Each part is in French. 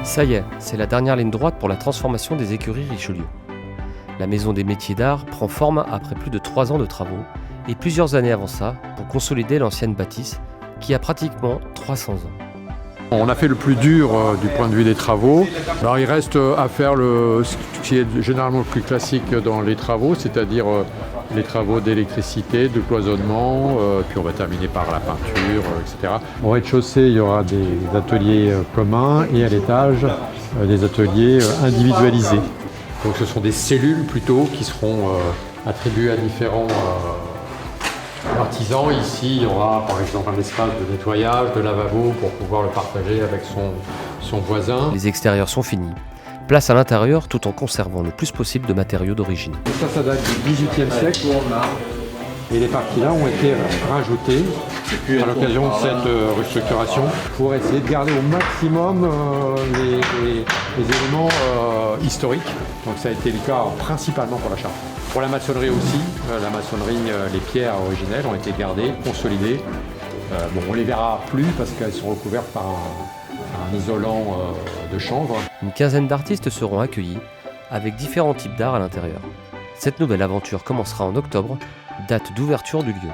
Ça y est, c'est la dernière ligne droite pour la transformation des écuries Richelieu. La Maison des métiers d'art prend forme après plus de 3 ans de travaux et plusieurs années avant ça pour consolider l'ancienne bâtisse qui a pratiquement 300 ans. On a fait le plus dur du point de vue des travaux. Alors il reste à faire ce qui est généralement le plus classique dans les travaux, c'est-à-dire les travaux d'électricité, de cloisonnement, puis on va terminer par la peinture, etc. Au rez-de-chaussée, il y aura des ateliers communs et à l'étage, des ateliers individualisés. Donc ce sont des cellules plutôt qui seront attribuées à différents artisans. Ici, il y aura par exemple un espace de nettoyage, de lavabo pour pouvoir le partager avec son voisin. Les extérieurs sont finis. Place à l'intérieur tout en conservant le plus possible de matériaux d'origine. Ça date du XVIIIe siècle. Et les parties-là ont été rajoutées à l'occasion de cette restructuration pour essayer de garder au maximum les éléments historiques. Donc ça a été le cas principalement pour la charpente. Pour la maçonnerie aussi, les pierres originelles ont été gardées, consolidées. On ne les verra plus parce qu'elles sont recouvertes par un isolant de chanvre. Une quinzaine d'artistes seront accueillis avec différents types d'art à l'intérieur. Cette nouvelle aventure commencera en octobre, date d'ouverture du lieu.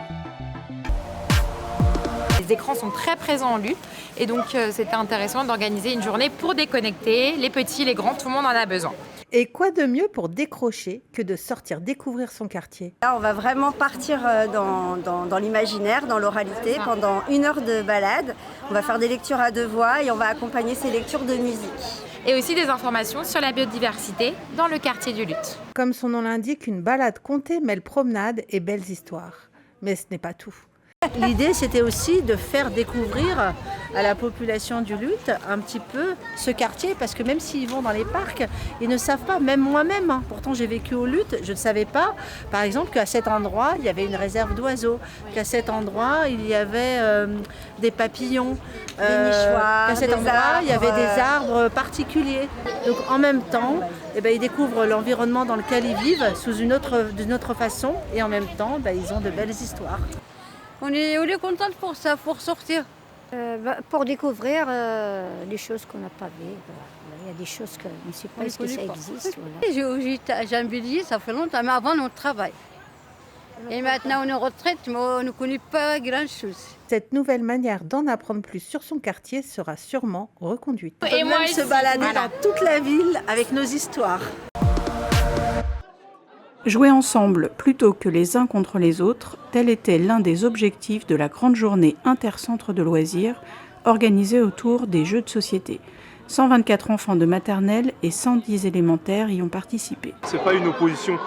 Les écrans sont très présents en LU et donc c'était intéressant d'organiser une journée pour déconnecter, les petits, les grands, tout le monde en a besoin. Et quoi de mieux pour décrocher que de sortir découvrir son quartier? Là, on va vraiment partir dans l'imaginaire, dans l'oralité, pendant 1 heure de balade. On va faire des lectures à 2 voix et on va accompagner ces lectures de musique. Et aussi des informations sur la biodiversité dans le quartier du Luth. Comme son nom l'indique, une balade contée mêle promenade et belles histoires. Mais ce n'est pas tout. L'idée, c'était aussi de faire découvrir à la population du Luth un petit peu ce quartier, parce que même s'ils vont dans les parcs, ils ne savent pas, même moi-même. Pourtant, j'ai vécu au Luth, je ne savais pas, par exemple, qu'à cet endroit, il y avait une réserve d'oiseaux, qu'à cet endroit, il y avait des papillons, des nichoirs, qu'à cet endroit, il y avait des arbres particuliers. Donc, en même temps, ils découvrent l'environnement dans lequel ils vivent d'une autre façon, et en même temps, ils ont de belles histoires. On est contente pour ça, pour sortir. Pour découvrir les choses qu'on n'a pas vues. Il y a des choses qu'on ne sait pas, est-ce que ça existe. Voilà. J'ai un billet, ça fait longtemps, mais avant on travaille. Et maintenant on est en retraite, mais on ne connaît pas grand-chose. Cette nouvelle manière d'en apprendre plus sur son quartier sera sûrement reconduite. On peut même se balader dans toute la ville avec nos histoires. Jouer ensemble plutôt que les uns contre les autres, tel était l'un des objectifs de la grande journée intercentre de loisirs organisée autour des jeux de société. 124 enfants de maternelle et 110 élémentaires y ont participé. Ce n'est pas une opposition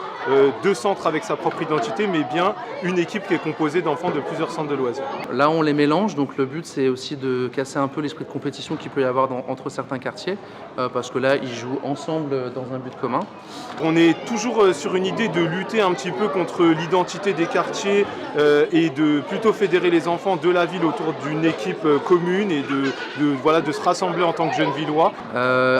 de centres avec sa propre identité, mais bien une équipe qui est composée d'enfants de plusieurs centres de loisirs. Là, on les mélange, donc le but, c'est aussi de casser un peu l'esprit de compétition qu'il peut y avoir entre certains quartiers, parce que là, ils jouent ensemble dans un but commun. On est toujours sur une idée de lutter un petit peu contre l'identité des quartiers et de plutôt fédérer les enfants de la ville autour d'une équipe commune et de se rassembler en tant que jeunes villois.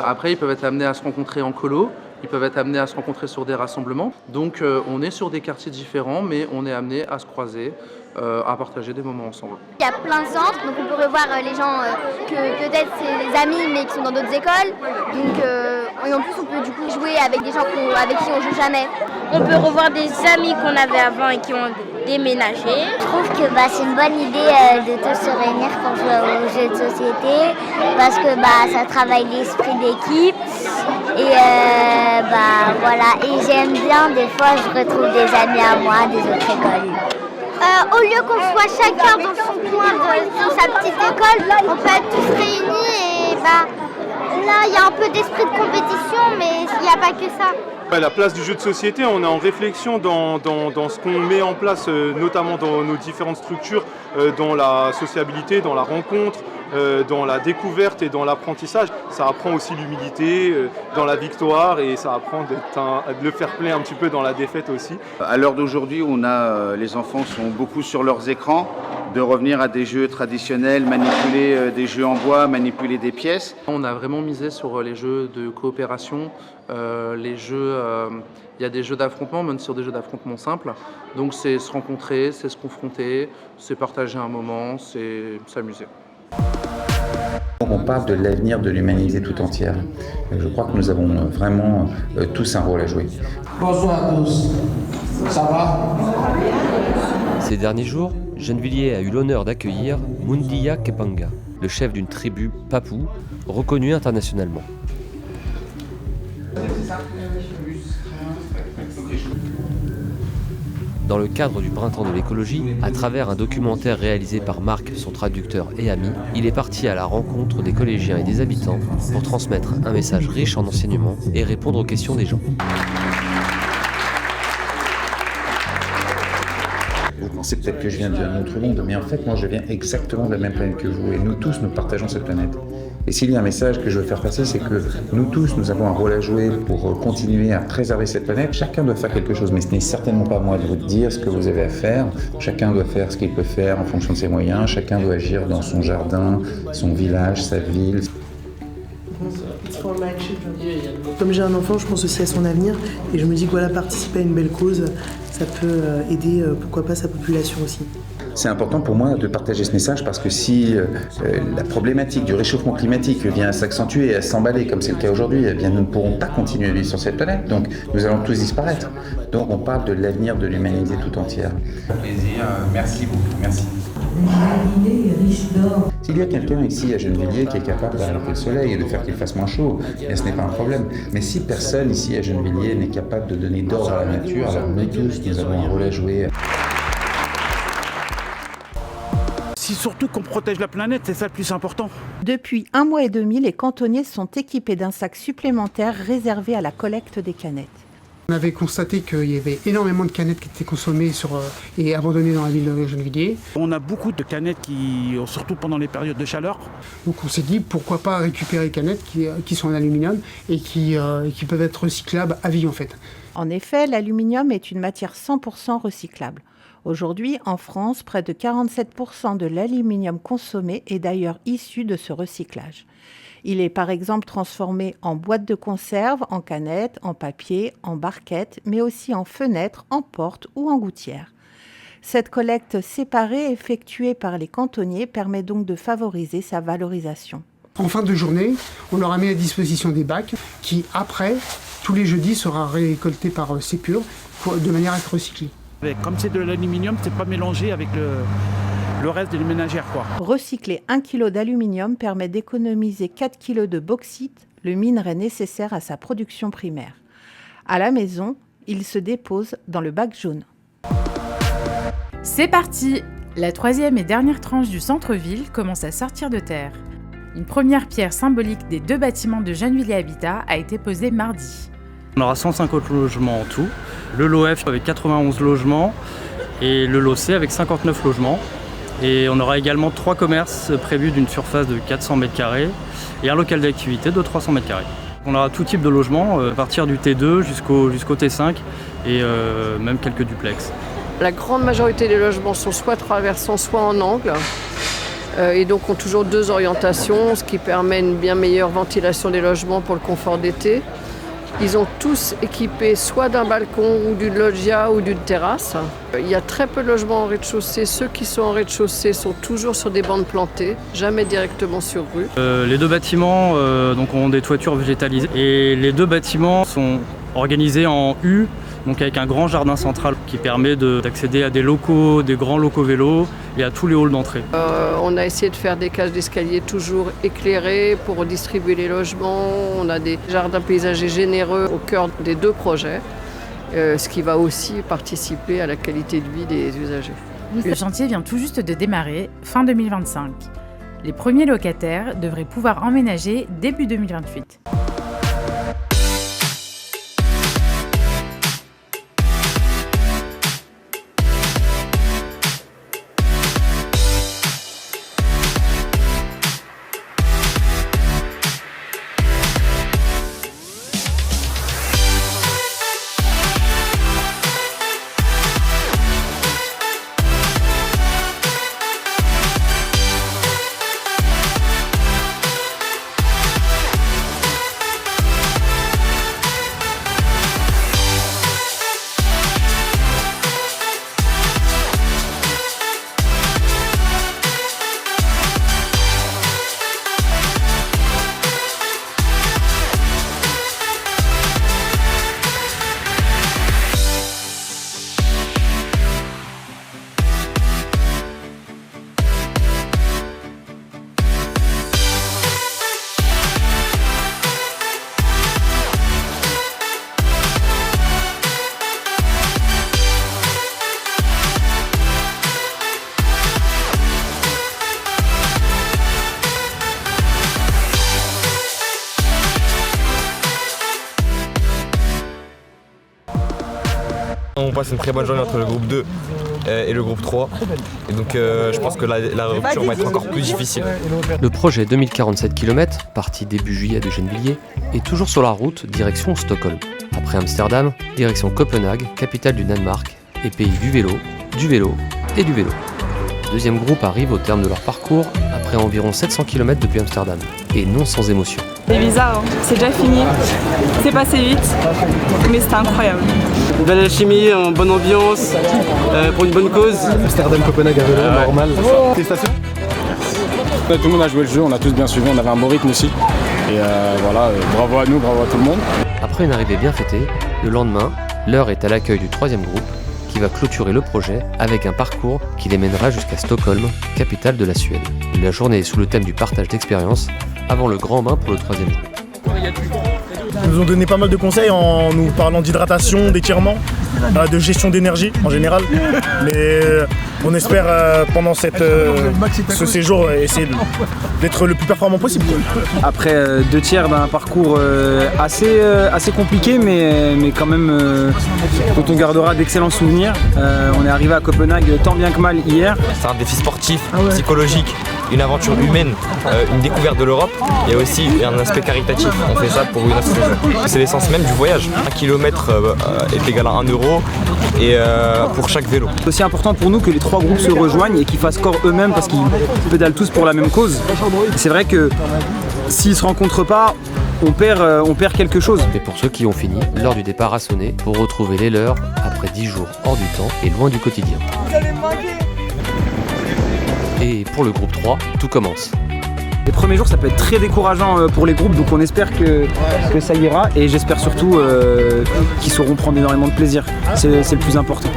Après, ils peuvent être amenés à se rencontrer en colo. Ils peuvent être amenés à se rencontrer sur des rassemblements. Donc on est sur des quartiers différents, mais on est amenés à se croiser, à partager des moments ensemble. Il y a plein de centres, donc on peut revoir les gens que peut-être c'est des amis, mais qui sont dans d'autres écoles. Donc, et en plus, on peut du coup jouer avec des gens avec qui on joue jamais. On peut revoir des amis qu'on avait avant et qui ont déménagé. Je trouve que c'est une bonne idée de tous se réunir pour jouer aux jeux de société, parce que ça travaille l'esprit d'équipe. Et voilà, et j'aime bien, des fois je retrouve des amis à moi des autres écoles. Au lieu qu'on soit chacun dans son coin, dans sa petite école, on peut être tous réunis et là il y a un peu d'esprit de compétition, mais il n'y a pas que ça. À la place du jeu de société, on est en réflexion dans ce qu'on met en place, notamment dans nos différentes structures, dans la sociabilité, dans la rencontre, dans la découverte et dans l'apprentissage. Ça apprend aussi l'humilité dans la victoire et ça apprend de le fair play un petit peu dans la défaite aussi. À l'heure d'aujourd'hui, les enfants sont beaucoup sur leurs écrans, de revenir à des jeux traditionnels, manipuler des jeux en bois, manipuler des pièces. On a vraiment misé sur les jeux de coopération, les jeux, il y a des jeux d'affrontement, même sur des jeux d'affrontement simples. Donc c'est se rencontrer, c'est se confronter, c'est partager un moment, c'est s'amuser. On parle de l'avenir de l'humanité tout entière. Je crois que nous avons vraiment tous un rôle à jouer. Bonsoir à tous. Ça va? Ces derniers jours, Gennevilliers a eu l'honneur d'accueillir Mundia Kepanga, le chef d'une tribu papou reconnue internationalement. Dans le cadre du Printemps de l'écologie, à travers un documentaire réalisé par Marc, son traducteur et ami, il est parti à la rencontre des collégiens et des habitants pour transmettre un message riche en enseignements et répondre aux questions des gens. Vous pensez peut-être que je viens d'un autre monde, mais en fait, moi, je viens exactement de la même planète que vous. Et nous tous, nous partageons cette planète. Et s'il y a un message que je veux faire passer, c'est que nous tous, nous avons un rôle à jouer pour continuer à préserver cette planète. Chacun doit faire quelque chose, mais ce n'est certainement pas à moi de vous dire ce que vous avez à faire. Chacun doit faire ce qu'il peut faire en fonction de ses moyens. Chacun doit agir dans son jardin, son village, sa ville. Comme j'ai un enfant, je pense aussi à son avenir et je me dis que voilà, participer à une belle cause, ça peut aider, pourquoi pas, sa population aussi. C'est important pour moi de partager ce message parce que si la problématique du réchauffement climatique vient à s'accentuer et à s'emballer comme c'est le cas aujourd'hui, eh bien nous ne pourrons pas continuer à vivre sur cette planète, donc nous allons tous disparaître. Donc on parle de l'avenir de l'humanité tout entière. Plaisir, merci beaucoup, merci. S'il y a quelqu'un ici à Gennevilliers qui est capable d'arrêter le soleil et de faire qu'il fasse moins chaud, ce n'est pas un problème. Mais si personne ici à Gennevilliers n'est capable de donner d'ordre à la nature, alors nous tous, nous avons un rôle à jouer. C'est surtout qu'on protège la planète, c'est ça le plus important. Depuis 1 mois et demi, les cantonniers sont équipés d'un sac supplémentaire réservé à la collecte des canettes. On avait constaté qu'il y avait énormément de canettes qui étaient consommées et abandonnées dans la ville de Gennevilliers. On a beaucoup de canettes, surtout pendant les périodes de chaleur. Donc on s'est dit pourquoi pas récupérer les canettes qui sont en aluminium et qui peuvent être recyclables à vie en fait. En effet, l'aluminium est une matière 100% recyclable. Aujourd'hui, en France, près de 47% de l'aluminium consommé est d'ailleurs issu de ce recyclage. Il est par exemple transformé en boîtes de conserve, en canettes, en papier, en barquettes, mais aussi en fenêtres, en portes ou en gouttières. Cette collecte séparée effectuée par les cantonniers permet donc de favoriser sa valorisation. En fin de journée, on leur a mis à disposition des bacs qui, après, tous les jeudis, sera récolté par Sépure de manière à être recyclé. Comme c'est de l'aluminium, c'est pas mélangé avec le reste des ménagères, quoi. Recycler 1 kg d'aluminium permet d'économiser 4 kg de bauxite, le minerai nécessaire à sa production primaire. À la maison, il se dépose dans le bac jaune. C'est parti! La 3e et dernière tranche du centre-ville commence à sortir de terre. Une première pierre symbolique des 2 bâtiments de Gennevilliers Habitat a été posée mardi. On aura 150 logements en tout. Le lot F avec 91 logements et le lot C avec 59 logements. Et on aura également 3 commerces prévus d'une surface de 400 m² et un local d'activité de 300 m². On aura tout type de logements, à partir du T2 jusqu'au T5 et même quelques duplex. La grande majorité des logements sont soit traversants, soit en angle. Et donc ont toujours 2 orientations, ce qui permet une bien meilleure ventilation des logements pour le confort d'été. Ils ont tous équipé soit d'un balcon ou d'une loggia ou d'une terrasse. Il y a très peu de logements en rez-de-chaussée. Ceux qui sont en rez-de-chaussée sont toujours sur des bandes plantées, jamais directement sur rue. Les 2 bâtiments donc ont des toitures végétalisées et les 2 bâtiments sont organisés en U, donc avec un grand jardin central qui permet d'accéder à des grands locaux vélos et à tous les halls d'entrée. On a essayé de faire des cages d'escalier toujours éclairées pour redistribuer les logements. On a des jardins paysagers généreux au cœur des 2 projets, ce qui va aussi participer à la qualité de vie des usagers. Le chantier vient tout juste de démarrer, fin 2025. Les premiers locataires devraient pouvoir emménager début 2028. On passe une très bonne journée entre le groupe 2 et le groupe 3. Et donc je pense que la rupture va être encore plus difficile. Le projet 2047 km, parti début juillet de Gennevilliers, est toujours sur la route direction Stockholm. Après Amsterdam, direction Copenhague, capitale du Danemark, et pays du vélo et du vélo. Le deuxième groupe arrive au terme de leur parcours après environ 700 km depuis Amsterdam, et non sans émotion. C'est bizarre, hein. C'est déjà fini, c'est passé vite, mais c'était incroyable. De l'alchimie, en bonne ambiance, pour une bonne cause. Amsterdam, Copenhague à vélo, normal. Félicitations. Tout le monde a joué le jeu, on a tous bien suivi, on avait un bon rythme aussi. Et voilà, bravo à nous, bravo à tout le monde. Après une arrivée bien fêtée, le lendemain, l'heure est à l'accueil du troisième groupe, qui va clôturer le projet avec un parcours qui les mènera jusqu'à Stockholm, capitale de la Suède. La journée est sous le thème du partage d'expériences, avant le grand bain pour le troisième groupe. Ils nous ont donné pas mal de conseils en nous parlant d'hydratation, d'étirement, de gestion d'énergie en général. Mais on espère pendant ce séjour essayer d'être le plus performant possible. Après 2 tiers d'un parcours assez compliqué, mais quand même dont on gardera d'excellents souvenirs. On est arrivé à Copenhague tant bien que mal hier. C'est un défi sportif, psychologique, une aventure humaine, une découverte de l'Europe. Il y a aussi un aspect caritatif. On fait ça pour une association. C'est l'essence même du voyage. 1 kilomètre est égal à 1 euro et pour chaque vélo. C'est aussi important pour nous que les 3 groupes se rejoignent et qu'ils fassent corps eux-mêmes parce qu'ils pédalent tous pour la même cause. C'est vrai que s'ils ne se rencontrent pas, on perd quelque chose. Et pour ceux qui ont fini, l'heure du départ a sonné pour retrouver les leurs après 10 jours hors du temps et loin du quotidien. Vous allez me manquer. Et pour le groupe 3, tout commence. Les premiers jours, ça peut être très décourageant pour les groupes, donc on espère que ça ira et j'espère surtout qu'ils sauront prendre énormément de plaisir. C'est le plus important.